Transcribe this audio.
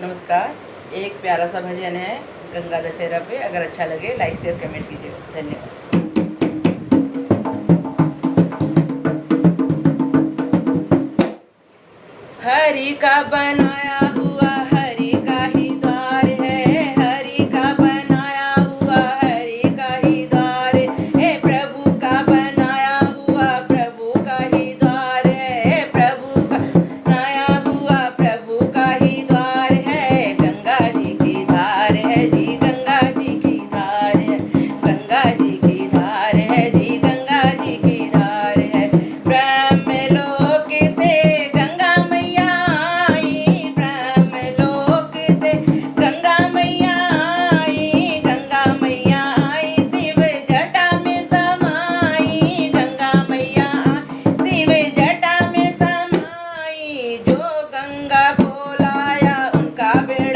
नमस्कार। एक प्यारा सा भजन है गंगा दशहरा पे। अगर अच्छा लगे लाइक शेयर कमेंट कीजिएगा। धन्यवाद। हरि का बनाया हुआ हरि का ही द्वार है, हरि का बनाया हुआ हरि का ही द्वार है, प्रभु का बनाया हुआ प्रभु का ही द्वार है, प्रभु का बनाया हुआ प्रभु का ही द्वार है। गंगा जी की धार है जी, गंगा जी की धार है, गंगा जी की धार है जी, गंगा जी की धार है। ब्रह्मलोक से गंगा मैया आई, ब्रह्मलोक से गंगा मैया आई, गंगा मैया आई, शिव जटा में समाई, गंगा मैया आई, शिव जटा में समाई। जो गंगा को लाया उनका बेड़ा